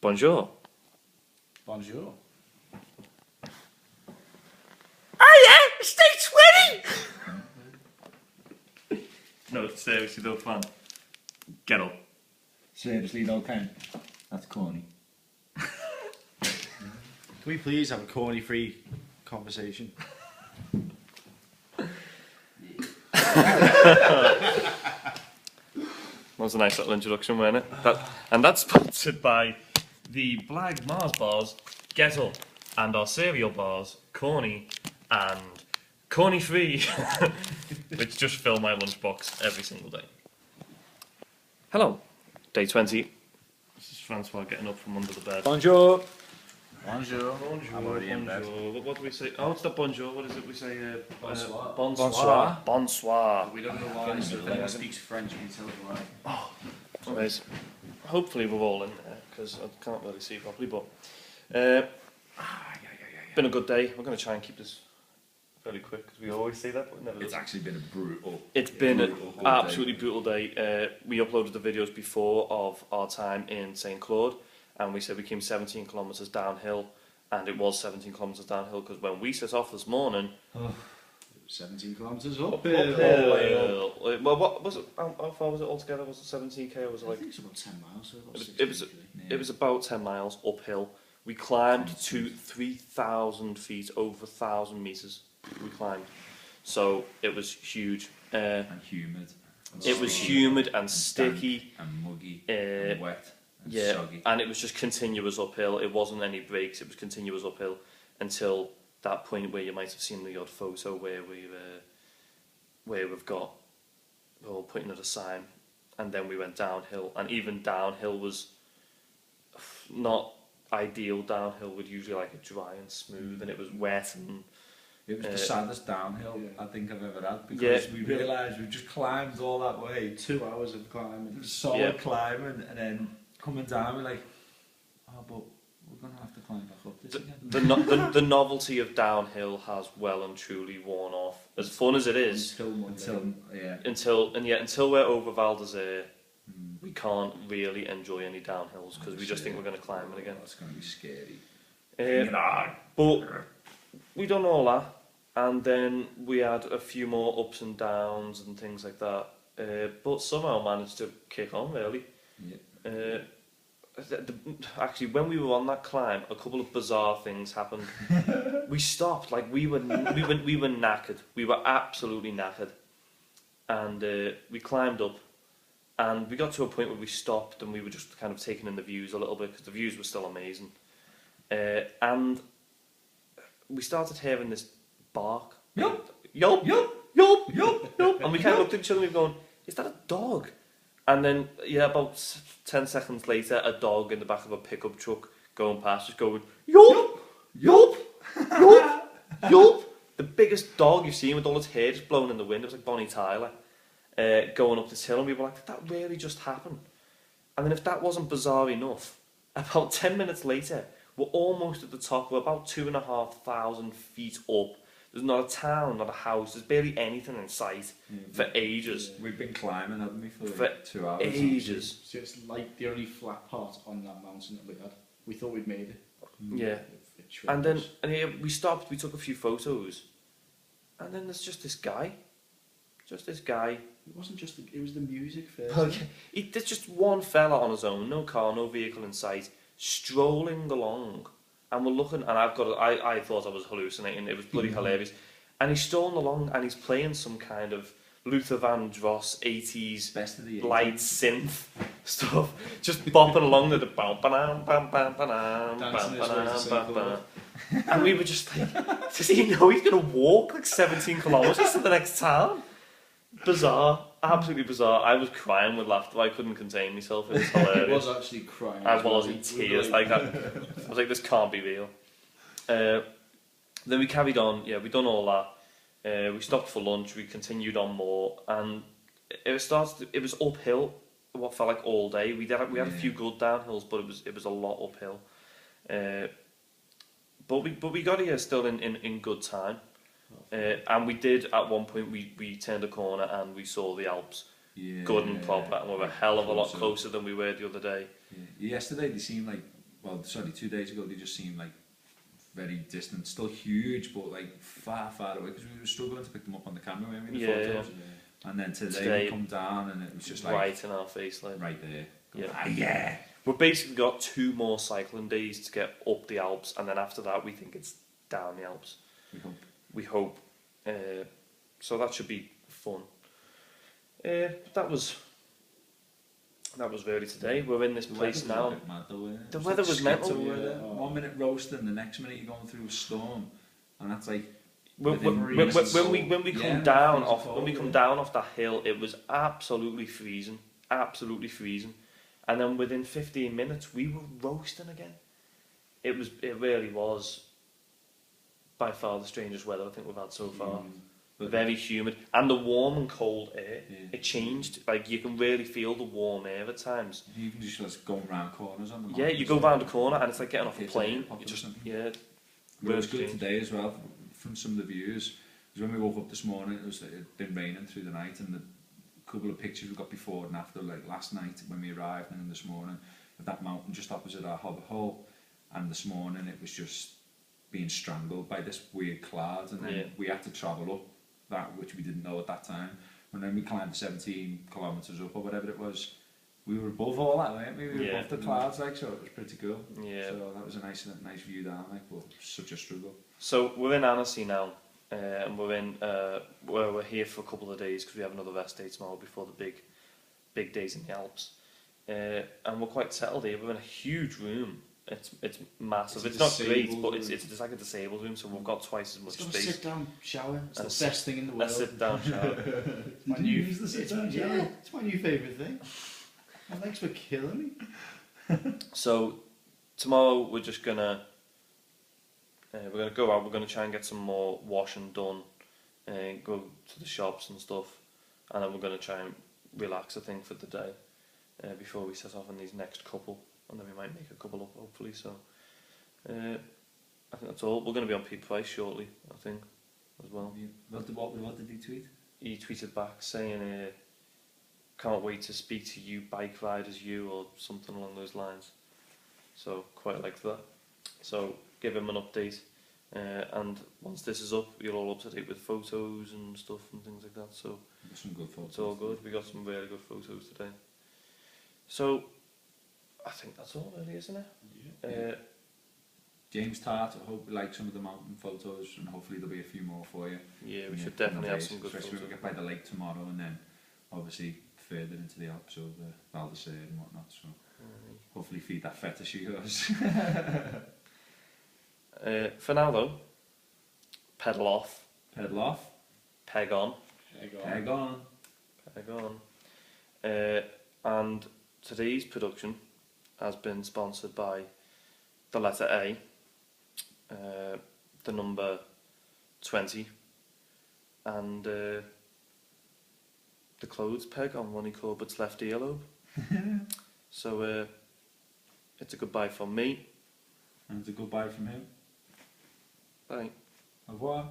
Bonjour. Bonjour. Oh yeah, it's day 20! No, seriously though, fun. Get up. Seriously though, Ken, that's corny. Can we please have a corny-free conversation? That was a nice little introduction, wasn't it? And that's sponsored by the Blag Mars bars, Get Up, and our cereal bars, Corny and Corny Free, which just fill my lunchbox every single day. Hello, day 20. This is Francois getting up from under the bed. Bonjour. Bonjour. Bonjour, I'm already in bed. bonjour. What do we say? Oh, it's not bonjour. What is it we say? Bonsoir. Bonsoir. Bonsoir. We don't know why, so if anyone speaks French, we tell them why. Anyways, hopefully we're all in there because I can't really see properly. But been a good day. We're going to try and keep this fairly quick because we always say that, but it never It's does. actually been a brutal. It's been an brutal absolutely day. brutal day. We uploaded the videos before of our time in St Claude, and we said we came 17 kilometres downhill, and it was 17 kilometres downhill because when we set off this morning, 17 kilometres up. uphill. Well, what was it? How far was it altogether? Was it 17k or was it I like? think it's about 10 miles. So about It was 16 It was about 10 miles uphill. We climbed to 3,000 feet, over 1,000 metres. We climbed, so it was huge. And humid. And It was sticky humid and and sticky. damp and muggy Uh, and wet and Yeah, soggy. and it was just continuous uphill. It wasn't any breaks. It was continuous uphill until that point where you might have seen the odd photo where we've got we're all pointing at a sign, and then we went downhill. And even downhill was not ideal. Downhill would usually like it dry and smooth, and it was wet and It was the saddest downhill Yeah. I think I've ever had because Yeah. we realised we've just climbed all that way. 2 hours of climbing. It was solid Yeah. climbing, and then coming down, we're like, oh, but we're going to have to climb back up this again. the novelty of downhill has well and truly worn off. As fun as it is, Until Monday. until we're over Val d'Isere, we can't really enjoy any downhills because we just think we're going to climb it again. That's going to be scary. But we done all that, and then we had a few more ups and downs and things like that. But somehow managed to kick on really. Yeah. Actually, when we were on that climb, a couple of bizarre things happened. We stopped, like we were knackered. We were absolutely knackered, and we climbed up, and we got to a point where we stopped, and we were just kind of taking in the views a little bit because the views were still amazing, and we started hearing this bark. Yup. Yup. Yup. Yup. Yup. Yup. And we kind of looked at each other and we were going, is that a dog? And then, yeah, about 10 seconds later, a dog in the back of a pickup truck going past, just going, yup, yup, yup, yup. The biggest dog you've seen with all its hair just blowing in the wind. It was like Bonnie Tyler going up this hill, and we were like, did that really just happen? And then if that wasn't bizarre enough, about 10 minutes later, we're almost at the top. We're about 2,500 feet up. There's not a town, not a house. There's barely anything in sight for ages. We've been climbing, haven't we, for For 2 hours? ages. So it's like the only flat part on that mountain that we had. We thought we'd made it. Yeah. And then yeah, we stopped, we took a few photos, and then there's just this guy. It wasn't just it was the music first. There's just one fella on his own, no car, no vehicle in sight, strolling along, and we're looking, and I thought I was hallucinating. It was bloody hilarious, and he's strolling along, and he's playing some kind of Luther Vandross 80s Best of the light synth stuff, just bopping along to the bam bam bam bam bam Dancing his way to bam St. bam Claude. bam, and we were just like, does he know he's gonna walk like 17 kilometres to the next town? Bizarre, absolutely bizarre. I was crying with laughter. I couldn't contain myself. It was It hilarious. was actually crying. I as well. was in tears. Like I was like, this can't be real. Then we carried on. Yeah, we done all that. We stopped for lunch. We continued on more, and it was uphill. What felt like all day. We had a few good downhills, but it was a lot uphill. But we got here still in good time. And we did at one point. We turned a corner and we saw the Alps, good and proper, and we were a hell of a lot closer than we were the other day. Yeah. Yesterday they seemed like sorry, 2 days ago, they just seemed like very distant, still huge, but like far, far away, because we were struggling to pick them up on the camera, weren't we, the Yeah. photos? And then today we come down and it was just like right in our face, like. right there. Yeah. Ah, yeah. We've basically got 2 more cycling days to get up the Alps, and then after that we think it's down the Alps. We hope. We hope. So that should be fun. That was really today. We're in this The place weather was a now. bit mad though, wasn't it? The It was weather like was mental. schizo weather. Oh. 1 minute roasting, the next minute you're going through a storm, and that's like When within we reason. come Yeah, down freezing off cold, when we come yeah. down off that hill, it was absolutely freezing, and then within 15 minutes we were roasting again. It really was by far the strangest weather I think we've had so far. But Very humid, and the warm and cold air. Yeah. It changed. Like you can really feel the warm air at times. you even just like going round corners on the Yeah, you go round the corner and it's like getting off a It's plane. like You just something. yeah. It was Really good strange. today as well from some of the views. Because when we woke up this morning, it had been raining through the night, and the couple of pictures we got before and after, like last night when we arrived, and then this morning, of that mountain just opposite our hobbit hole, and this morning it was just being strangled by this weird cloud, and then Yeah. we had to travel up that, which we didn't know at that time. And then we climbed 17 kilometres up or whatever it was. We were above all that, weren't we? We were Yeah. above the clouds, like, so it was pretty cool. Yeah. So that was a nice view down, like, but such a struggle. So we're in Annecy now, and we're here for a couple of days because we have another rest day tomorrow before the big days in the Alps. And we're quite settled here. We're in a huge room. It's massive. It's It's a not great, disabled but room. it's like a disabled room, so we've got twice as much It's got a space. sit-down shower. It's And the best thing in the A world. sit-down shower. It's my Did you new. use the It's, sit-down yeah, shower? it's my new favourite thing. My legs were killing me. So tomorrow we're just gonna go out. We're gonna try and get some more washing done, and go to the shops and stuff, and then we're gonna try and relax. I think for the day before we set off on these next couple, and then we might make a couple up hopefully. So I think that's all. We're gonna be on Pete Price shortly, I think, as well. What did he tweet? He tweeted back saying, "Can't wait to speak to you, bike riders, you," or something along those lines. So quite like that. So give him an update, and once this is up, you're all up to date with photos and stuff and things like that. So Some good photos. it's all good. We got some really good photos today. So I think that's all, really, isn't it? Yeah. James Tart, I hope you like some of the mountain photos, and hopefully there'll be a few more for you. Yeah, we in should the coming definitely have days, some good especially photos. when we get by the lake tomorrow, and then obviously further into the Alps over Val d'Isère and whatnot. So hopefully feed that fetish of yours. For now, though, pedal off, Pedal off, peg on. peg on. Peg on. And today's production has been sponsored by the letter A, the number 20, and the clothes peg on Ronnie Corbett's left earlobe. So it's a goodbye from me. And it's a goodbye from him. Bye. Au revoir.